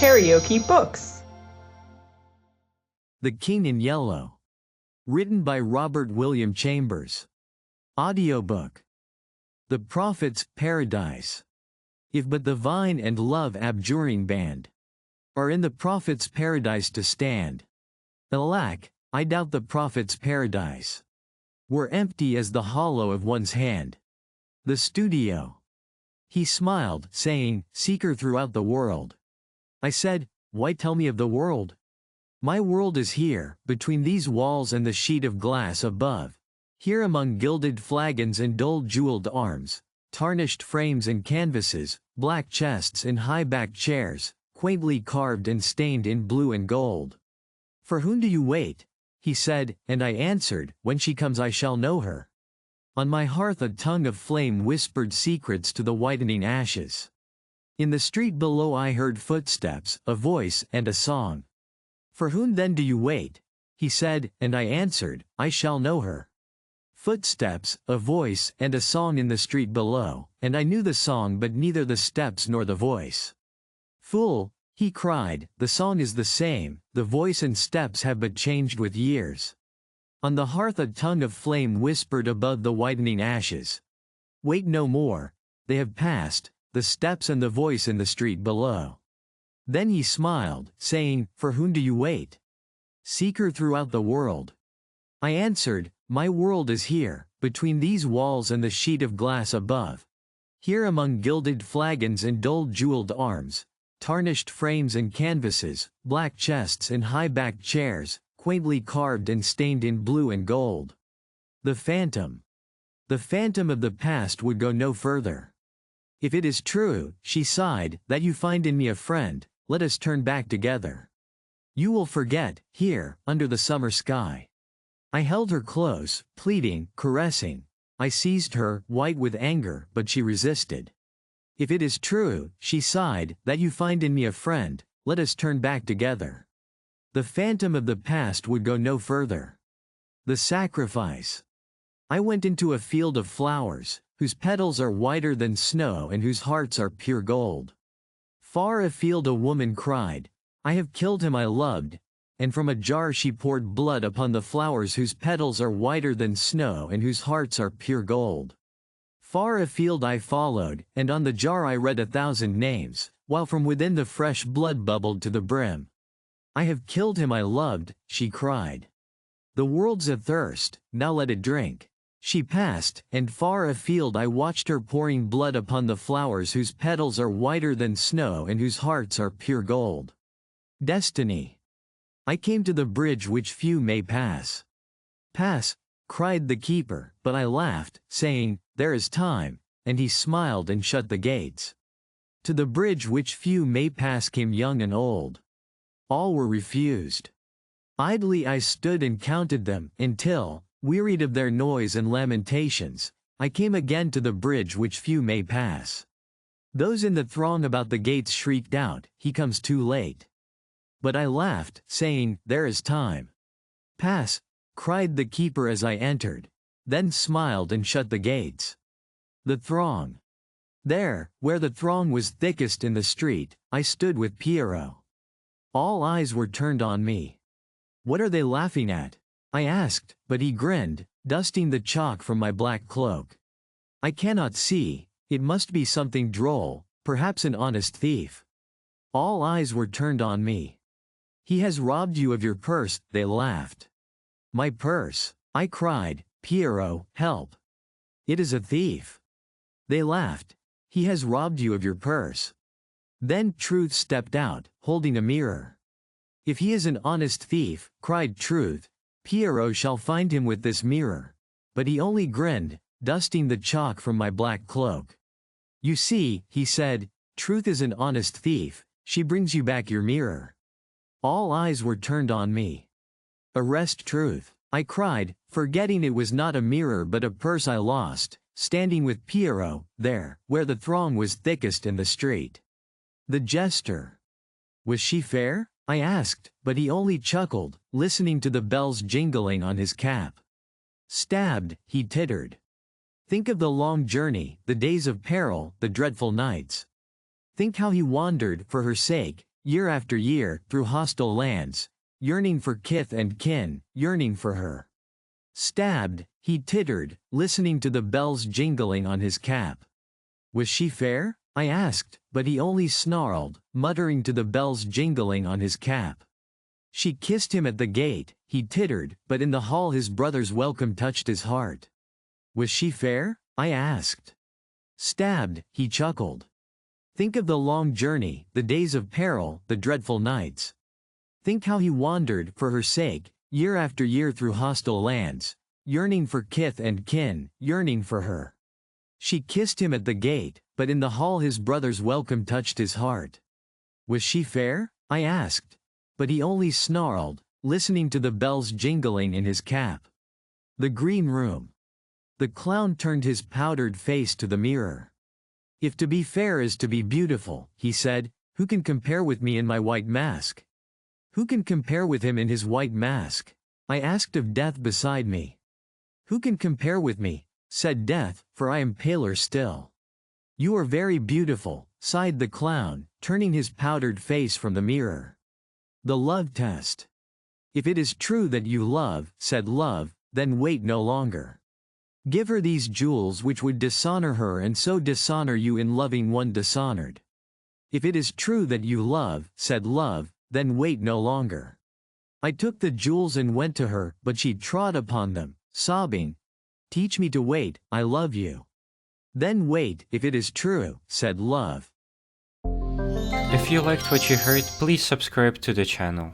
KaraokeBooks. The King in Yellow. Written by Robert William Chambers. Audiobook. The Prophet's Paradise. If but the vine and love abjuring band are in the Prophet's paradise to stand, alack, I doubt the Prophet's paradise were empty as the hollow of one's hand. The studio. He smiled, saying, "Seeker throughout the world." I said, "Why tell me of the world? My world is here, between these walls and the sheet of glass above. Here among gilded flagons and dull-jeweled arms, tarnished frames and canvases, black chests and high-backed chairs, quaintly carved and stained in blue and gold. For whom do you wait?" he said, and I answered, "When she comes I shall know her." On my hearth a tongue of flame whispered secrets to the whitening ashes. In the street below I heard footsteps, a voice, and a song. "For whom then do you wait?" he said, and I answered, "I shall know her." Footsteps, a voice, and a song in the street below, and I knew the song but neither the steps nor the voice. "Fool," he cried, "the song is the same, the voice and steps have but changed with years." On the hearth a tongue of flame whispered above the whitening ashes. "Wait no more, they have passed, the steps and the voice in the street below." Then he smiled, saying, "For whom do you wait? Seeker throughout the world." I answered, "My world is here, between these walls and the sheet of glass above. Here among gilded flagons and dull-jeweled arms, tarnished frames and canvases, black chests and high-backed chairs, quaintly carved and stained in blue and gold. The phantom. The phantom of the past would go no further. If it is true," she sighed, "that you find in me a friend, let us turn back together. You will forget, here, under the summer sky." I held her close, pleading, caressing. I seized her, white with anger, but she resisted. "If it is true," she sighed, "that you find in me a friend, let us turn back together. The phantom of the past would go no further." The sacrifice. I went into a field of flowers, whose petals are whiter than snow and whose hearts are pure gold. Far afield a woman cried, "I have killed him I loved," and from a jar she poured blood upon the flowers whose petals are whiter than snow and whose hearts are pure gold. Far afield I followed, and on the jar I read 1,000 names, while from within the fresh blood bubbled to the brim. "I have killed him I loved," she cried. "The world's athirst, now let it drink." She passed, and far afield I watched her pouring blood upon the flowers whose petals are whiter than snow and whose hearts are pure gold. Destiny. I came to the bridge which few may pass. "Pass," cried the keeper, but I laughed, saying, "There is time," and he smiled and shut the gates. To the bridge which few may pass came young and old. All were refused. Idly I stood and counted them, until, wearied of their noise and lamentations, I came again to the bridge which few may pass. Those in the throng about the gates shrieked out, "He comes too late." But I laughed, saying, "There is time." "Pass," cried the keeper as I entered, then smiled and shut the gates. The throng. There, where the throng was thickest in the street, I stood with Pierrot. All eyes were turned on me. "What are they laughing at?" I asked, but he grinned, dusting the chalk from my black cloak. "I cannot see, it must be something droll, perhaps an honest thief." All eyes were turned on me. "He has robbed you of your purse," they laughed. "My purse?" I cried, "Pierrot, help. It is a thief." They laughed. "He has robbed you of your purse." Then Truth stepped out, holding a mirror. "If he is an honest thief," cried Truth, "Pierrot shall find him with this mirror." But he only grinned, dusting the chalk from my black cloak. "You see," he said, "Truth is an honest thief, she brings you back your mirror." All eyes were turned on me. "Arrest Truth," I cried, forgetting it was not a mirror but a purse I lost, standing with Pierrot, there, where the throng was thickest in the street. The jester. Was she fair? I asked, but he only chuckled, listening to the bells jingling on his cap. "Stabbed," he tittered. "Think of the long journey, the days of peril, the dreadful nights. Think how he wandered, for her sake, year after year, through hostile lands, yearning for kith and kin, yearning for her. Stabbed, he tittered, listening to the bells jingling on his cap. Was she fair? I asked, but he only snarled, muttering to the bells jingling on his cap. She kissed him at the gate, he tittered, but in the hall his brother's welcome touched his heart. Was she fair? I asked. Stabbed, he chuckled. Think of the long journey, the days of peril, the dreadful nights. Think how he wandered, for her sake, year after year through hostile lands, yearning for kith and kin, yearning for her. She kissed him at the gate, but in the hall his brother's welcome touched his heart. Was she fair? I asked. But he only snarled, listening to the bells jingling in his cap. The green room. The clown turned his powdered face to the mirror. If to be fair is to be beautiful, he said, who can compare with me in my white mask? Who can compare with him in his white mask? I asked of Death beside me. Who can compare with me? Said Death, for I am paler still. You are very beautiful, sighed the clown, turning his powdered face from the mirror. The love test. If it is true that you love, said Love, then wait no longer. Give her these jewels which would dishonor her and so dishonor you in loving one dishonored. If it is true that you love, said Love, then wait no longer. I took the jewels and went to her, but she trod upon them, sobbing, Teach me to wait, I love you. Then wait, if it is true, said Love. If you liked what you heard, please subscribe to the channel.